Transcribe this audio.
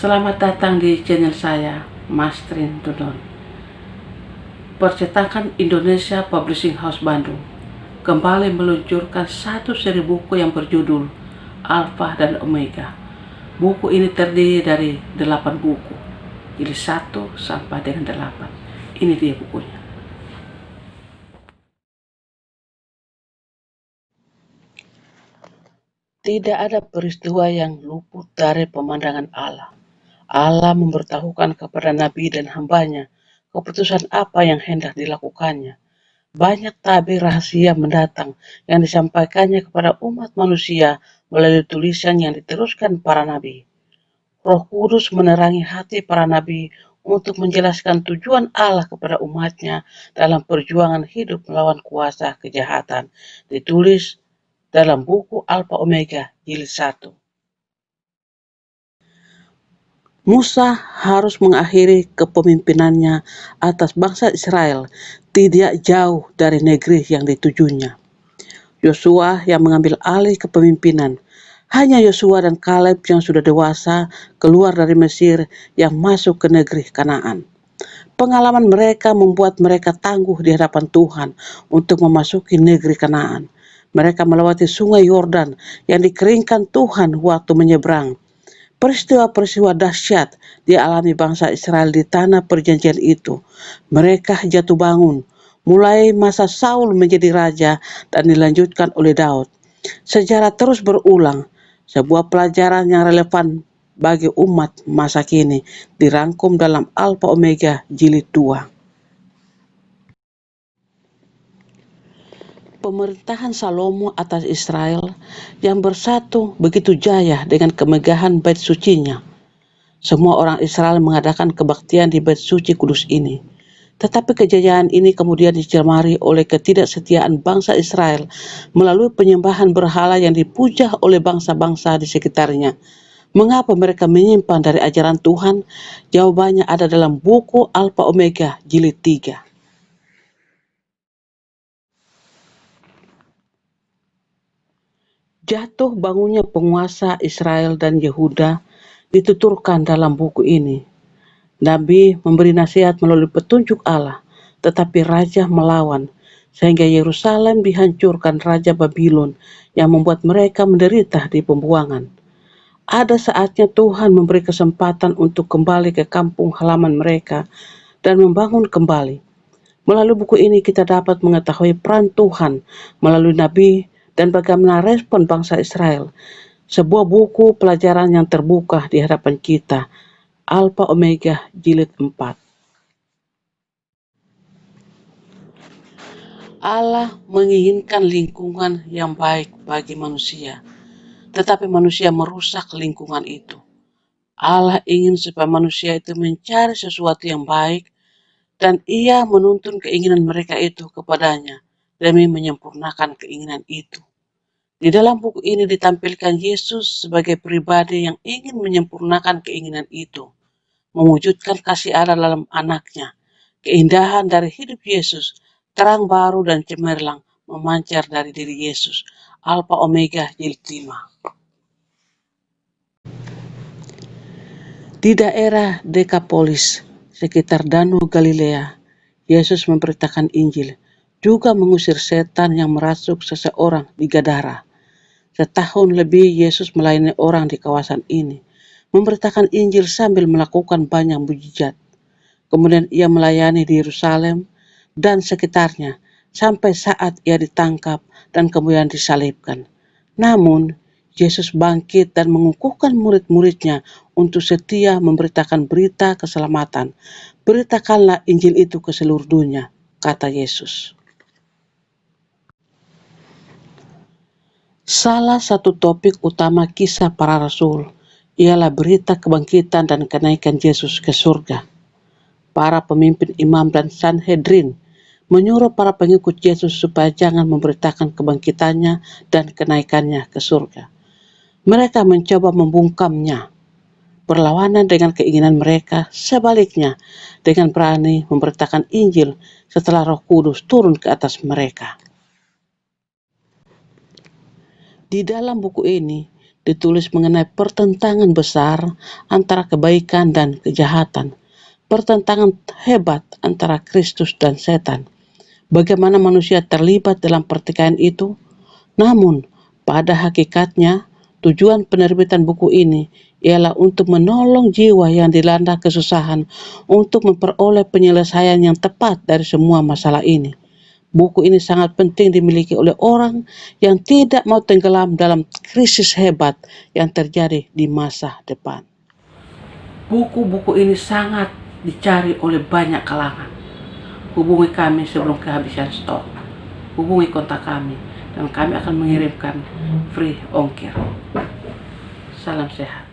Selamat datang di channel saya, Mas Trin Dodon. Percetakan Indonesia Publishing House Bandung kembali meluncurkan satu seri buku yang berjudul Alpha dan Omega. Buku ini terdiri dari 8 buku, jadi 1 sampai dengan 8. Ini dia bukunya. Tidak ada peristiwa yang luput dari pemandangan Allah. Allah memberitahukan kepada Nabi dan hambanya keputusan apa yang hendak dilakukannya. Banyak tabir rahasia mendatang yang disampaikannya kepada umat manusia melalui tulisan yang diteruskan para nabi. Roh Kudus menerangi hati para nabi untuk menjelaskan tujuan Allah kepada umatnya dalam perjuangan hidup melawan kuasa kejahatan. Ditulis dalam buku Alpha Omega jilid 1. Musa harus mengakhiri kepemimpinannya atas bangsa Israel tidak jauh dari negeri yang ditujunya. Yosua yang mengambil alih kepemimpinan. Hanya Yosua dan Kaleb yang sudah dewasa keluar dari Mesir yang masuk ke negeri Kanaan. Pengalaman mereka membuat mereka tangguh di hadapan Tuhan untuk memasuki negeri Kanaan. Mereka melewati sungai Yordan yang dikeringkan Tuhan waktu menyeberang. Peristiwa-peristiwa dahsyat dialami bangsa Israel di tanah perjanjian itu. Mereka jatuh bangun, mulai masa Saul menjadi raja dan dilanjutkan oleh Daud. Sejarah terus berulang, sebuah pelajaran yang relevan bagi umat masa kini dirangkum dalam Alpha Omega jilid 2. Pemerintahan Salomo atas Israel yang bersatu begitu jaya dengan kemegahan bait sucinya. Semua orang Israel mengadakan kebaktian di bait suci kudus ini. Tetapi kejayaan ini kemudian dicemari oleh ketidaksetiaan bangsa Israel melalui penyembahan berhala yang dipuja oleh bangsa-bangsa di sekitarnya. Mengapa mereka menyimpang dari ajaran Tuhan? Jawabannya ada dalam buku Alpha Omega jilid 3. Jatuh bangunnya penguasa Israel dan Yehuda dituturkan dalam buku ini. Nabi memberi nasihat melalui petunjuk Allah, tetapi raja melawan, sehingga Yerusalem dihancurkan Raja Babylon yang membuat mereka menderita di pembuangan. Ada saatnya Tuhan memberi kesempatan untuk kembali ke kampung halaman mereka dan membangun kembali. Melalui buku ini kita dapat mengetahui peran Tuhan melalui Nabi dan bagaimana respon bangsa Israel. Sebuah buku pelajaran yang terbuka di hadapan kita. Alpha Omega jilid 4. Allah menginginkan lingkungan yang baik bagi manusia, tetapi manusia merusak lingkungan itu. Allah ingin supaya manusia itu mencari sesuatu yang baik dan ia menuntun keinginan mereka itu kepadanya demi menyempurnakan keinginan itu. Di dalam buku ini ditampilkan Yesus sebagai pribadi yang ingin menyempurnakan keinginan itu, mewujudkan kasih Allah dalam anaknya. Keindahan dari hidup Yesus, terang baru dan cemerlang memancar dari diri Yesus. Alpha Omega jilid 5. Di daerah Dekapolis, sekitar Danau Galilea, Yesus memberitakan Injil, juga mengusir setan yang merasuk seseorang di Gadara. Setahun lebih Yesus melayani orang di kawasan ini, memberitakan Injil sambil melakukan banyak mujizat. Kemudian ia melayani di Yerusalem dan sekitarnya sampai saat ia ditangkap dan kemudian disalibkan. Namun, Yesus bangkit dan mengukuhkan murid-muridnya untuk setia memberitakan berita keselamatan. Beritakanlah Injil itu ke seluruh dunia, kata Yesus. Salah satu topik utama kisah para rasul ialah berita kebangkitan dan kenaikan Yesus ke surga. Para pemimpin imam dan Sanhedrin menyuruh para pengikut Yesus supaya jangan memberitakan kebangkitannya dan kenaikannya ke surga. Mereka mencoba membungkamnya, berlawanan dengan keinginan mereka, sebaliknya dengan berani memberitakan Injil setelah Roh Kudus turun ke atas mereka. Di dalam buku ini ditulis mengenai pertentangan besar antara kebaikan dan kejahatan. Pertentangan hebat antara Kristus dan setan. Bagaimana manusia terlibat dalam pertikaian itu? Namun, pada hakikatnya, tujuan penerbitan buku ini ialah untuk menolong jiwa yang dilanda kesusahan untuk memperoleh penyelesaian yang tepat dari semua masalah ini. Buku ini sangat penting dimiliki oleh orang yang tidak mau tenggelam dalam krisis hebat yang terjadi di masa depan. Buku-buku ini sangat dicari oleh banyak kalangan. Hubungi kami sebelum kehabisan stok. Hubungi kontak kami dan kami akan mengirimkan free ongkir. Salam sehat.